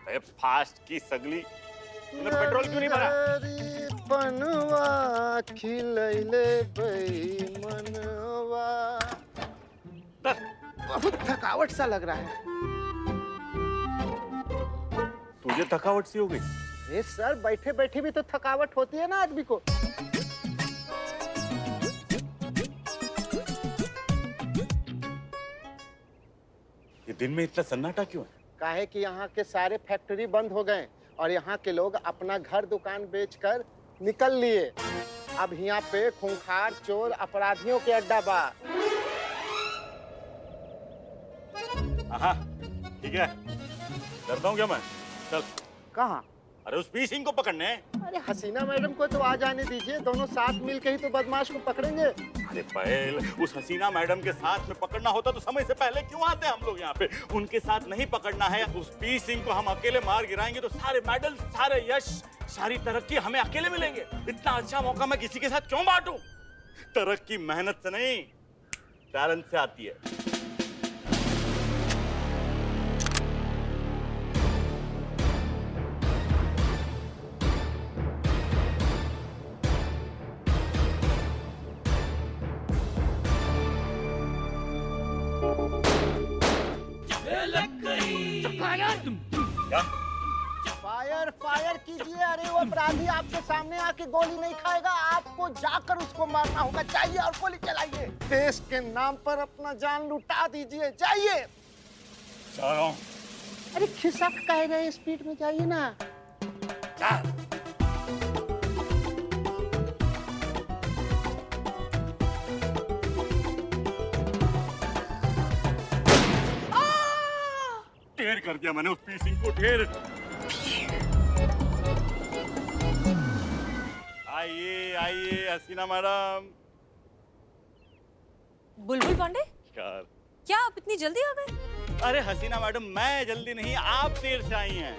अरे फास्ट की सगली, तूने पेट्रोल क्यों नहीं भरा? बनवा खिलैले मनवा। बहुत थकावट सा लग रहा है। तुझे थकावट सी हो गई? ये सर बैठे बैठे भी तो थकावट होती है ना आदमी को। ये दिन में इतना सन्नाटा क्यों है? काहे कि यहाँ के सारे फैक्ट्री बंद हो गए और यहाँ के लोग अपना घर दुकान बेचकर निकल लिए। अब यहाँ पे खूंखार चोर अपराधियों के अड्डा बा। हाँ ठीक है, डरता हूँ क्या मैं? चल। कहाँ? अरे उस पी सिंह को पकड़ने। अरे हसीना मैडम को तो आ जाने दीजिए, दोनों साथ मिल के ही तो बदमाश को पकड़ेंगे। अरे पहल, उस हसीना मैडम के साथ में पकड़ना होता तो समय से पहले क्यों आते हम लोग यहाँ पे? उनके साथ नहीं पकड़ना है। उस पी सिंह को हम अकेले मार गिराएंगे तो सारे मेडल, सारे यश, सारी तरक्की हमें अकेले मिलेंगे। इतना अच्छा मौका मैं किसी के साथ क्यों बांटूं? तरक्की मेहनत से नहीं, टैलेंट से आती है। क्या? फायर फायर कीजिए। अरे वो अपराधी आपके सामने आके गोली नहीं खाएगा, आपको जाकर उसको मारना होगा। जाइए और गोली चलाइए। देश के नाम पर अपना जान लुटा दीजिए। जाइए। जा रहा हूं। अरे खिसक कह रहे स्पीड में जाइए ना। जा। ढेर कर दिया मैंने उस पी सिंह को, ढेर। आइए आइए हसीना मैडम। बुलबुल पांडे, यार क्या आप इतनी जल्दी आ गए? अरे हसीना मैडम, मैं जल्दी नहीं, आप देर से आई हैं।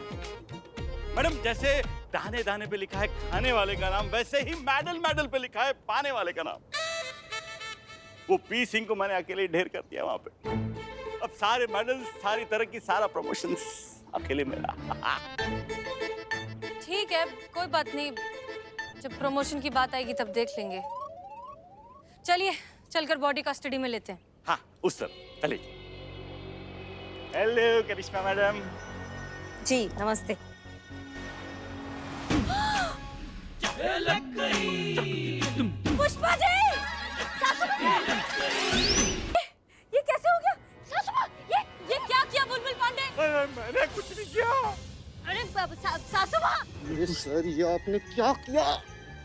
मैडम जैसे दाने दाने पे लिखा है खाने वाले का नाम, वैसे ही मेडल मेडल पे लिखा है पाने वाले का नाम। वो पी सिंह को मैंने अकेले ढेर कर दिया वहां पे। अब सारे मेडल, सारी तरक्की, सारा प्रमोशंस अकेले मेरा। ठीक है, कोई बात नहीं, जब प्रमोशन की बात आएगी तब देख लेंगे। चलिए चलकर बॉडी का स्टडी में लेते हैं। हाँ उस तरफ चलिए। हेलो करिश्मा मैडम। जी नमस्ते। पुष्पा जी, सासू माँ! ये कैसे हो गया? सासू माँ, ये क्या किया बुलबुल पांडे? मैंने कुछ नहीं किया। अरे सासू माँ! ये सर, ये आपने क्या किया?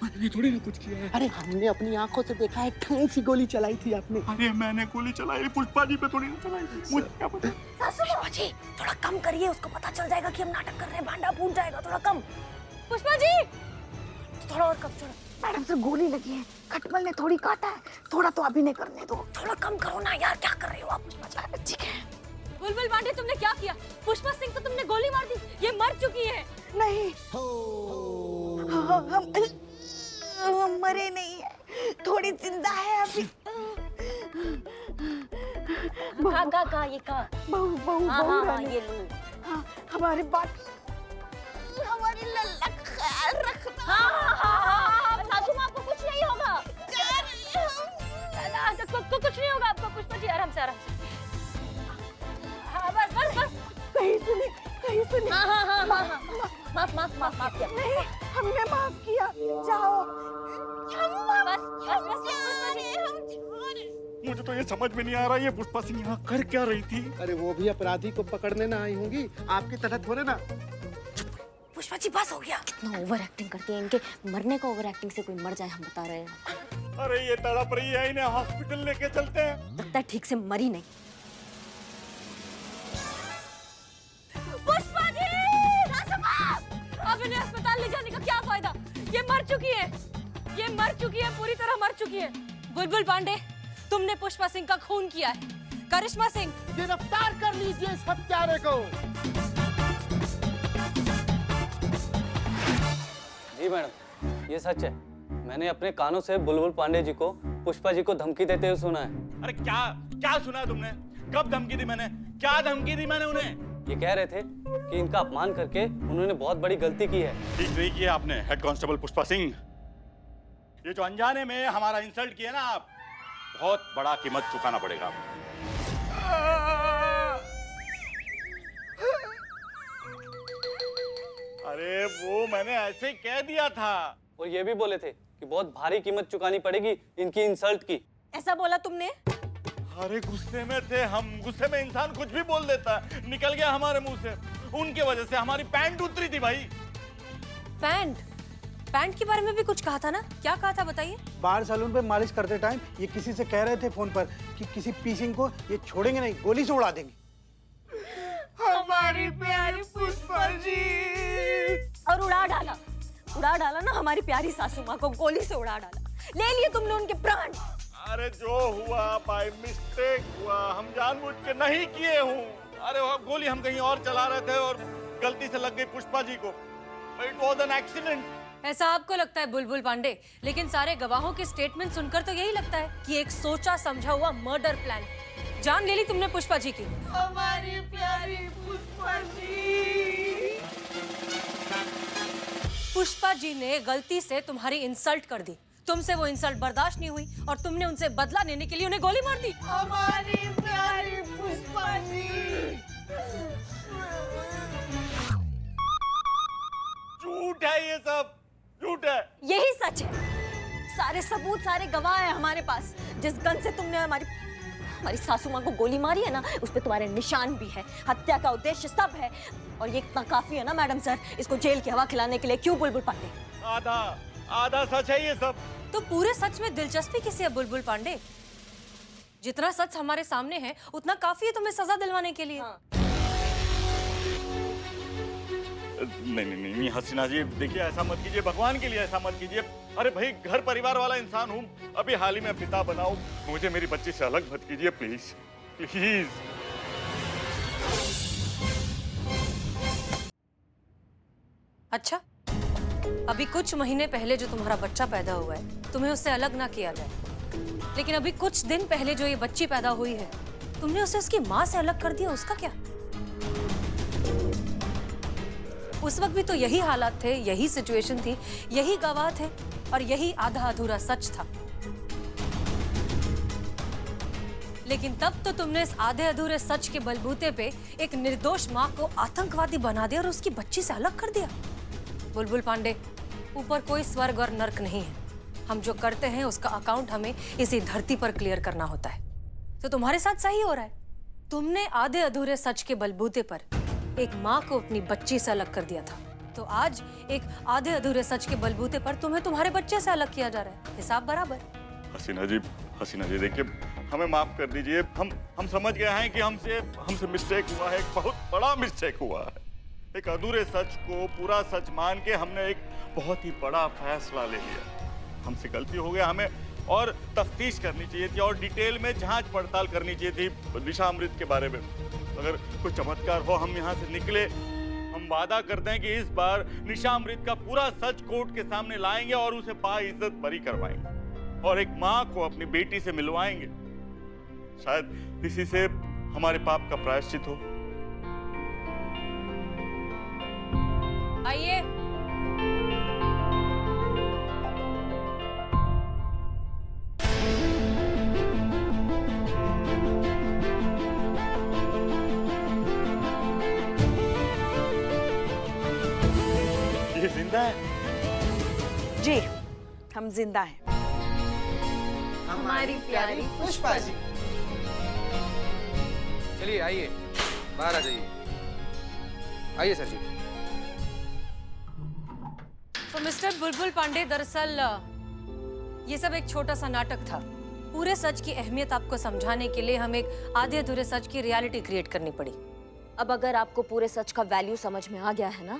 मैंने थोड़ी ना कुछ किया है। अरे हमने अपनी आंखों से देखा है, कहीं सी गोली चलाई थी आपने। अरे मैंने गोली चलाई पुष्पा जी पे थोड़ी ना चलाई थी। मुझे क्या पता। सासू माँ जी, थोड़ा कम करिए, उसको पता चल जाएगा कि हम नाटक कर रहे हैं, भांडा फूट जाएगा। थोड़ा कम। पुष्पा जी, थोड़ा और कम। थोड़ा। मैडम से गोली लगी है, खटमल ने थोड़ी काटा है, थोड़ा तो अभी नहीं करने दो। थोड़ा कम करो ना यार, क्या कर रहे हो आप? पुष्पा जी ठीक है। बुलबुल पांडे, तुमने क्या किया? पुष्पा सिंह को तुमने गोली मार दी, ये मर चुकी है। नहीं, हम मरे नहीं है, थोड़ी जिंदा है अभी। का ये का बहू रानी, ये लो। हाँ, हमारी बात, हमारी लल्ला का ख्याल रखना। हाँ, सासू माँ, आपको कुछ नहीं होगा। कुछ नहीं होगा आपको। पुष्पा जी आराम से, आराम से। हाँ बस। कहीं सुने। हाँ। माफ किया। नहीं, हमने माफ किया। जाओ। बस पुष्पा जी। मुझे तो ये समझ में नहीं आ रहा, ये पुष्पा सिंह यहाँ कर क्या रही थी? अरे वो भी अपराधी को पकड़ने ना आई होंगी, आपकी तरह थोड़े ना। पुष्पा जी बस हो गया। कितना ओवर एक्टिंग करती है, इनके मरने का ओवर एक्टिंग से कोई मर जाए, हम बता रहे हैं। अरे ये तड़प रही है, इन्हें हॉस्पिटल लेके चलते हैं। लगता है ठीक से मरी नहीं। पुष्पा जी! अब इन्हें अस्पताल ले जाने का क्या फायदा? ये मर चुकी है, पूरी तरह मर चुकी है। बुलबुल पांडे, तुमने पुष्पा सिंह का खून किया है। करिश्मा सिंह, गिरफ्तार कर लीजिए इस हत्यारे को। जी मैडम, ये सच है। मैंने अपने कानों से बुलबुल पांडे जी को पुष्पा जी को धमकी देते हुए सुना है। अरे क्या सुना तुमने? कब धमकी दी मैंने? क्या धमकी दी मैंने उन्हें? ये कह रहे थे कि इनका अपमान करके उन्होंने बहुत बड़ी गलती की है। ठीक नहीं किया आपने हेड कांस्टेबल पुष्पा सिंह। ये जो अनजाने में हमारा इंसल्ट किया ना आप, बहुत बड़ा कीमत चुकाना पड़ेगा आपको। अरे वो मैंने ऐसे ही कह दिया था। और ये भी बोले थे कि बहुत भारी कीमत चुकानी पड़ेगी इनकी इंसल्ट की। ऐसा बोला तुमने? अरे गुस्से में थे हम, गुस्से में इंसान कुछ भी बोल देता है, निकल गया हमारे मुंह से। उनके वजह से हमारी पैंट उतरी थी भाई। पैंट? पैंट के बारे में भी कुछ कहा था ना, क्या कहा था बताइए? बाहर सैलून पे मालिश करते टाइम ये किसी से कह रहे थे फोन पर कि किसी पीसिंग को ये छोड़ेंगे नहीं, गोली से उड़ा देंगे। हमारी प्यारी पुष्पा जी। और उड़ा डाला ना हमारी प्यारी सासू माँ को, गोली से उड़ा डाला। ले लिए तुमने उनके प्राण। अरे जो हुआ बाय मिस्टेक हुआ, हम जानबूझ के नहीं किए हूँ। अरे वो गोली हम कहीं और चला रहे थे और गलती से लग गई पुष्पा जी को। It was an accident. ऐसा आपको लगता है बुलबुल पांडे, लेकिन सारे गवाहों के स्टेटमेंट सुनकर तो यही लगता है कि एक सोचा समझा हुआ मर्डर प्लान। जान ले ली तुमने पुष्पा जी की। हमारी प्यारी पुष्पा जी। पुष्पा जी ने गलती से तुम्हारी इंसल्ट कर दी, तुमसे वो इंसल्ट बर्दाश्त नहीं हुई और तुमने उनसे बदला लेने के लिए उन्हें गोली मार दी। हमारी प्यारी पुष्पा जी। झूठ है ये सब, झूठ है। यही सच है, सारे सबूत, सारे गवाह हैं हमारे पास। जिस गन से तुमने हमारी सासू माँ को गोली मारी है ना, उस पे तुम्हारे निशान भी है, हत्या का उद्देश्य सब है। और ये इतना काफी है ना मैडम सर, इसको जेल की हवा खिलाने के लिए। क्यों बुलबुल पांडे? आधा सच है ये सब। तो पूरे सच में दिलचस्पी किसी है बुलबुल पांडे? जितना सच हमारे सामने है उतना काफी है तुम्हें सजा दिलवाने के लिए। हाँ। नहीं हसीना जी, देखिए ऐसा मत कीजिए, भगवान के लिए ऐसा मत कीजिए। अरे भाई घर परिवार वाला इंसान हूँ, अभी हाल ही में पिता बनाओ, मुझे मेरी बच्ची से अलग मत कीजिए प्लीज प्लीज। अच्छा, अभी कुछ महीने पहले जो तुम्हारा बच्चा पैदा हुआ है तुम्हें उससे अलग ना किया जाए, लेकिन अभी कुछ दिन पहले जो ये बच्ची पैदा हुई है तुमने उसे उसकी माँ से अलग कर दिया, उसका क्या? उस वक्त भी तो यही हालात थे, यही सिचुएशन थी, यही गवाह थे और यही आधा अधूरा सच था। लेकिन तब तो तुमने इस आधे अधूरे सच के बलबूते पे एक निर्दोष माँ को आतंकवादी बना दिया और उसकी बच्ची से अलग कर दिया। बुलबुल पांडे, ऊपर कोई स्वर्ग और नर्क नहीं है। हम जो करते हैं उसका अकाउंट हमें इसी धरती पर क्लियर करना होता है। तो तुम्हारे साथ सही हो रहा है, तुमने आधे अधूरे सच के बलबूते पर एक माँ को अपनी बच्ची से अलग कर दिया था, तो आज एक आधे अधूरे सच के बलबूते पर तुम्हें तुम्हारे बच्चे से अलग किया जा रहा है। हिसाब बराबर। हसीना जी देखिए, हमें माफ कर दीजिए। हम समझ गए हैं कि हमसे मिस्टेक हुआ है, एक बहुत बड़ा मिस्टेक हुआ है। एक अधूरे सच को पूरा सच मान के हमने एक बहुत ही बड़ा फैसला ले लिया। हमसे गलती हो गया, हमें और तफ्तीश करनी चाहिए थी और डिटेल में जांच पड़ताल करनी चाहिए थी निशा अमृत के बारे में। अगर कोई चमत्कार हो, हम यहाँ से निकले, हम वादा करते हैं कि इस बार निशा अमृत का पूरा सच कोर्ट के सामने लाएंगे और उसे बाइज्जत बरी करवाएंगे और एक माँ को अपनी बेटी से मिलवाएंगे। शायद इसी से हमारे पाप का प्रायश्चित हो। आइए। ये जिंदा है? जी, हम जिंदा हैं। हमारी प्यारी पुष्पा जी। चलिए आइए, बाहर आ जाइए। आइए सर जी। तो मिस्टर बुलबुल पांडे, दरअसल ये सब एक छोटा सा नाटक था। पूरे सच की अहमियत आपको समझाने के लिए हमें एक आधे अधूरे सच की रियलिटी क्रिएट करनी पड़ी। अब अगर आपको पूरे सच का वैल्यू समझ में आ गया है ना,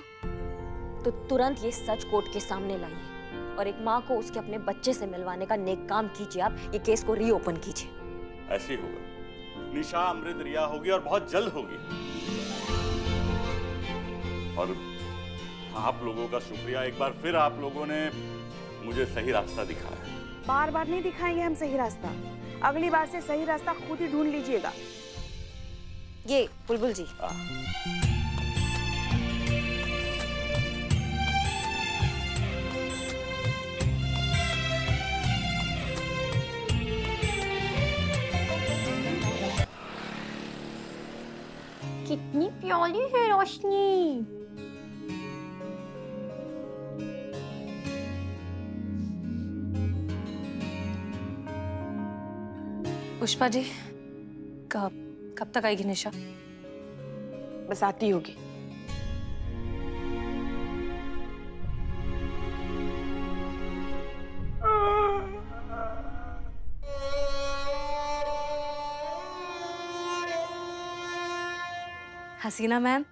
तो तुरंत ये सच कोर्ट के सामने लाइए और एक माँ को उसके अपने बच्चे से मिलवाने का नेक काम कीजिए। आप ये केस को रीओपन कीजिए। ऐसे ही होगा, निशा अमृत रिया होगी और बहुत जल्द होगी। और आप लोगों का शुक्रिया, एक बार फिर आप लोगों ने मुझे सही रास्ता दिखाया। बार बार नहीं दिखाएंगे हम सही रास्ता, अगली बार से सही रास्ता खुद ही ढूंढ लीजिएगा। ये बुलबुल जी। कितनी प्यारी है रोशनी। पुष्पा जी, कब कब तक आएगी निशा? बस आती होगी। हसीना मैम,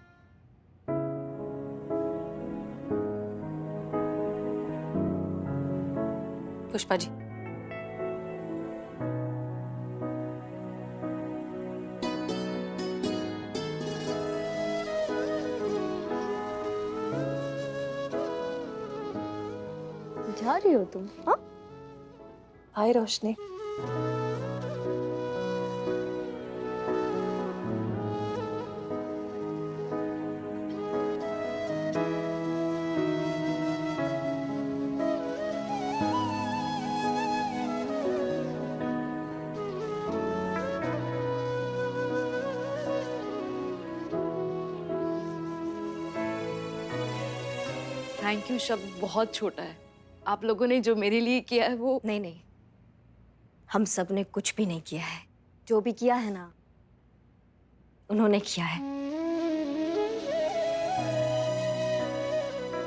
पुष्पा जी। जा रही हो तुम? हाँ, हाय रोशनी। थैंक यू शब्द बहुत छोटा है। आप लोगों ने जो मेरे लिए किया है वो नहीं नहीं, हम सब ने कुछ भी नहीं किया है। जो भी किया है ना, उन्होंने किया है।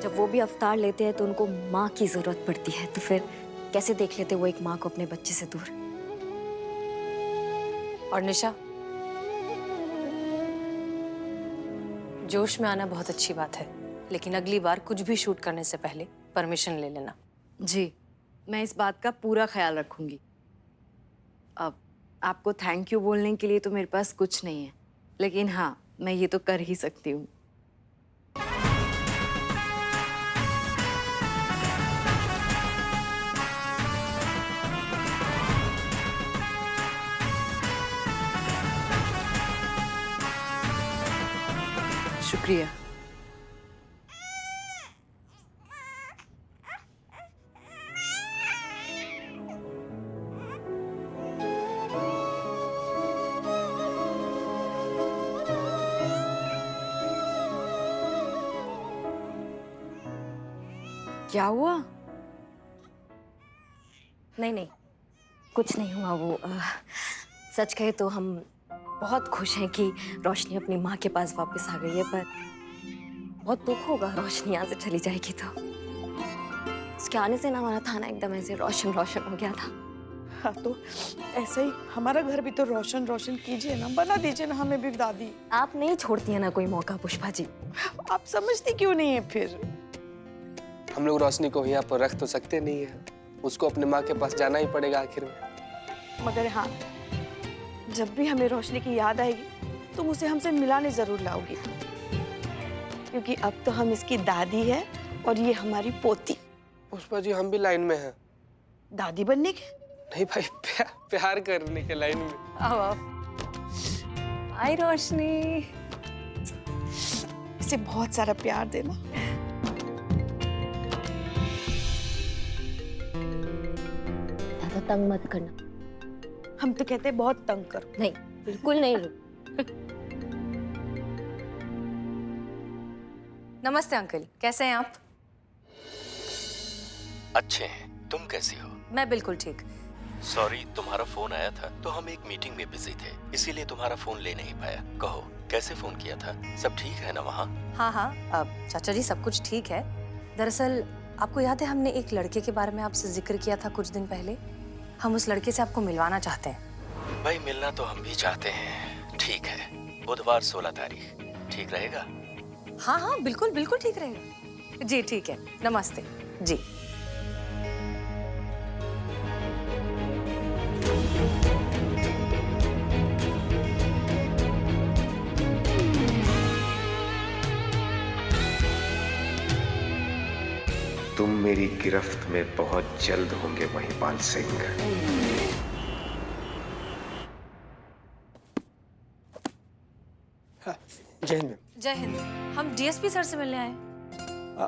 जब वो भी अवतार लेते हैं तो उनको माँ की जरूरत पड़ती है, तो फिर कैसे देख लेते वो एक माँ को अपने बच्चे से दूर। और निशा, जोश में आना बहुत अच्छी बात है, लेकिन अगली बार कुछ भी शूट करने से पहले परमिशन ले लेना। जी, मैं इस बात का पूरा ख्याल रखूंगी। अब आपको थैंक यू बोलने के लिए तो मेरे पास कुछ नहीं है, लेकिन हाँ, मैं ये तो कर ही सकती हूँ। शुक्रिया। क्या हुआ? नहीं नहीं, कुछ नहीं हुआ। वो सच कहे तो हम बहुत खुश हैं कि रोशनी अपनी माँ के पास वापस आ गई है, पर बहुत दुख होगा रोशनी यहाँ से चली जाएगी तो। उसके आने से ना हमारा थाना एकदम ऐसे रोशन रोशन हो गया था। हाँ, तो ऐसे ही हमारा घर भी तो रोशन रोशन कीजिए ना, बना दीजिए ना हमें भी दादी। आप नहीं छोड़ती है ना कोई मौका पुष्पा जी। आप समझती क्यों नहीं है फिर? हम लोग रोशनी को यहाँ पर रख तो सकते नहीं है, उसको अपने माँ के पास जाना ही पड़ेगा आखिर में। मगर हाँ, जब भी हमें रोशनी की याद आएगी तुम उसे हमसे मिलाने जरूर लाओगी, क्योंकि अब तो हम इसकी दादी है और ये हमारी पोती। पुष्पा जी, हम भी लाइन में हैं। दादी बनने के? नहीं भाई, प्यार करने के लाइन में। आओ आओ। आई रोशनी, इसे बहुत सारा प्यार देना। ज्यादा तंग मत करना। हम तो कहते हैं बहुत तंग करो। नहीं, बिल्कुल नहीं। नमस्ते अंकल, कैसे हैं आप? अच्छे हैं, तुम कैसी हो? मैं बिल्कुल ठीक। सॉरी, तुम्हारा फोन आया था तो हम एक मीटिंग में बिजी थे, इसीलिए तुम्हारा फोन ले नहीं पाया। कहो, कैसे फोन किया था? सब ठीक है ना वहाँ? हाँ हाँ, अब चाचा जी सब कुछ ठीक है। दरअसल आपको याद है हमने एक लड़के के बारे में आपसे जिक्र किया था कुछ दिन पहले। हम उस लड़के से आपको मिलवाना चाहते हैं। भाई, मिलना तो हम भी चाहते हैं। ठीक है, बुधवार 16 तारीख ठीक रहेगा? हाँ हाँ, बिल्कुल बिल्कुल ठीक रहेगा। जी ठीक है, नमस्ते जी। तुम मेरी गिरफ्त में बहुत जल्द होंगे महिपाल सिंह। जय हिंद मैम। जय हिंद। हम डीएसपी सर से मिलने आए।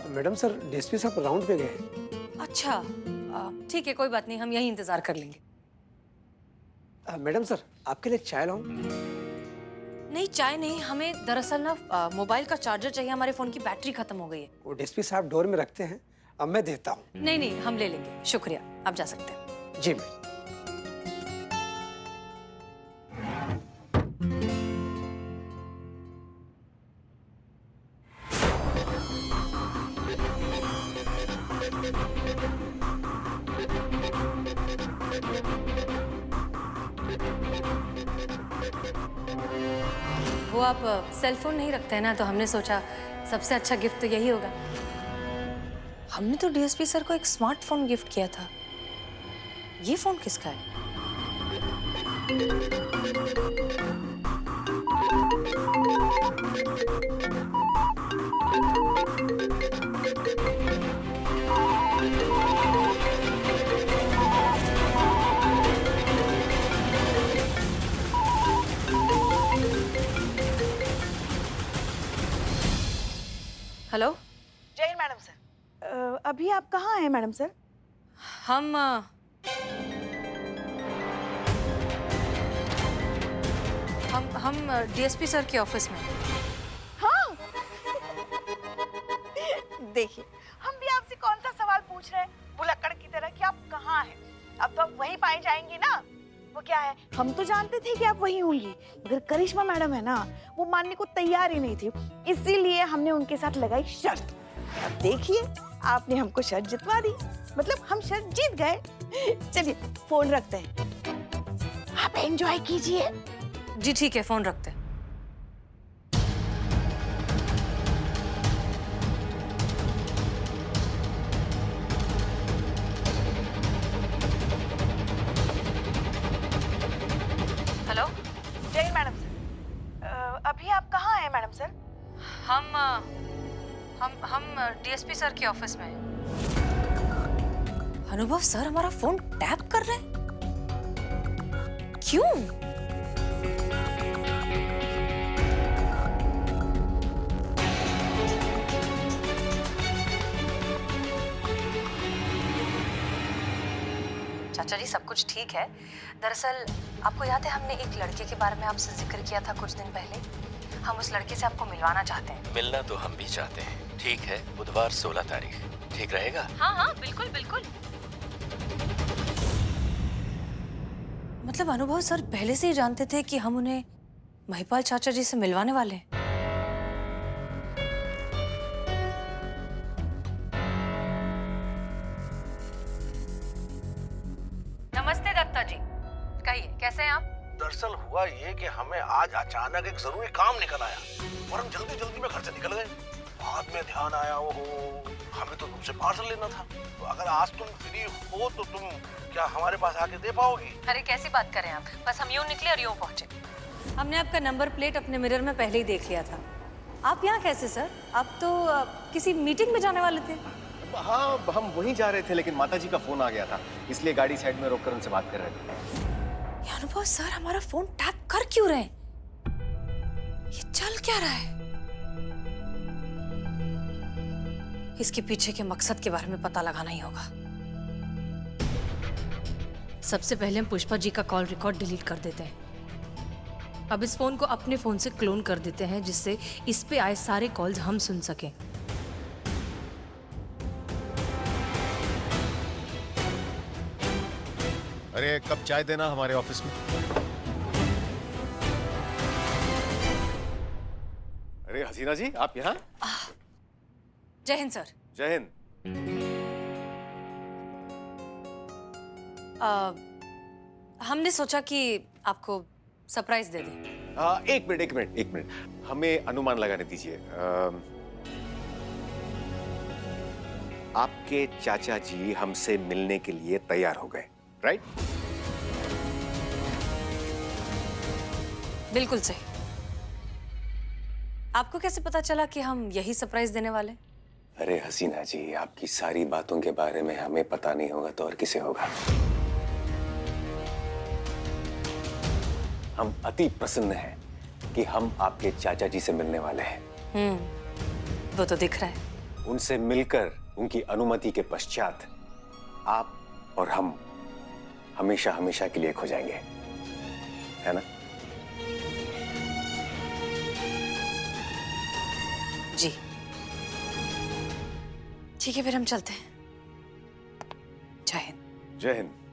मैडम सर डीएसपी साहब राउंड पे गए हैं। अच्छा ठीक है, कोई बात नहीं, हम यहीं इंतजार कर लेंगे। मैडम सर आपके लिए चाय लाऊं? नहीं चाय नहीं, हमें दरअसल ना मोबाइल का चार्जर चाहिए, हमारे फोन की बैटरी खत्म हो गई है। वो डीएसपी साहब डोर में रखते हैं, अब मैं देता हूँ। नहीं नहीं, हम ले लेंगे, शुक्रिया, आप जा सकते हैं। जी मैम। वो आप सेल फोन नहीं रखते हैं ना, तो हमने सोचा सबसे अच्छा गिफ्ट तो यही होगा। हमने तो डीएसपी सर को एक स्मार्टफोन गिफ्ट किया था, ये फोन किसका है? हेलो। जय हिंद मैडम सर। अभी आप कहाँ हैं मैडम सर? हम डीएसपी सर के ऑफिस में। हाँ। देखिए हम भी आपसे कौन सा सवाल पूछ रहे हैं भुलक्कड़ की तरह कि आप कहाँ हैं। अब तो आप वहीं पाई जाएंगी ना। वो क्या है, हम तो जानते थे कि आप वहीं होंगी, मगर करिश्मा मैडम है ना, वो मानने को तैयार ही नहीं थी, इसीलिए हमने उनके साथ लगाई शर्त। अब देखिए आपने हमको शर्त जितवा दी, मतलब हम शर्त जीत गए। चलिए फोन रखते हैं, आप एंजॉय कीजिए। जी ठीक है, फोन रखते हैं। हेलो। जय हिंद मैडम सर। अभी आप कहाँ हैं मैडम सर? हम डीएसपी सर के ऑफिस में हैं। अनुभव सर हमारा फोन टैप कर रहे हैं, क्यों? चाचा जी सब कुछ ठीक है। दरअसल आपको याद है हमने एक लड़के के बारे में आपसे जिक्र किया था कुछ दिन पहले। हम उस लड़के से आपको मिलवाना चाहते हैं। मिलना तो हम भी चाहते हैं। ठीक है, बुधवार 16 तारीख ठीक रहेगा? हाँ बिल्कुल बिल्कुल। मतलब अनुभव सर पहले से ही जानते थे कि हम उन्हें महिपाल चाचा जी से मिलवाने वाले हैं। नमस्ते दत्ता जी, कहिए कैसे हैं आप? दरअसल हुआ ये कि हमें आज अचानक एक जरूरी काम निकल आया और हम जल्दी जल्दी में घर से निकल गए। बाद में ध्यान आया, ओहो हमें तो तुमसे पार्सल लेना था। तो अगर आज तुम फ्री हो तो तुम क्या हमारे पास आके दे पाओगी? अरे कैसी बात कर रहे हैं आप, बस हम यूं निकले और यूं पहुंचे। हमने आपका नंबर प्लेट अपने मिरर में पहले ही देख लिया था। आप यहाँ कैसे सर? आप तो किसी मीटिंग में जाने वाले थे। हाँ हम वहीं जा रहे थे, लेकिन माताजी का फोन आ गया था, इसलिए गाड़ी साइड में रोककर उनसे बात कर रहे थे। ये अनुभव सर हमारा फोन टैप कर क्यों रहे हैं? ये चल क्या रहा है? इसके पीछे के मकसद के बारे में पता लगाना ही होगा। सबसे पहले हम पुष्पा जी का कॉल रिकॉर्ड डिलीट कर देते हैं। अब इस फोन को अपने फोन से क्लोन कर देते हैं, जिससे इस पे आए सारे कॉल्स हम सुन सकें। अरे कब चाय देना हमारे ऑफिस में। अरे हसीना जी आप यहाँ? जय हिंद सर। जय हिंद। हमने सोचा कि आपको सरप्राइज दे दें। एक मिनट हमें अनुमान लगाने दीजिए। आपके चाचा जी हमसे मिलने के लिए तैयार हो गए, राइट? बिल्कुल सही। आपको कैसे पता चला कि हम यही सरप्राइज देने वाले? अरे हसीना जी, आपकी सारी बातों के बारे में हमें पता नहीं होगा तो और किसे होगा। हम अति प्रसन्न हैं कि हम आपके चाचा जी से मिलने वाले हैं। वो तो दिख रहा है। उनसे मिलकर उनकी अनुमति के पश्चात आप और हम हमेशा हमेशा के लिए खो जाएंगे, है ना? जी ठीक है, फिर हम चलते हैं। जय हिंद। जय हिंद।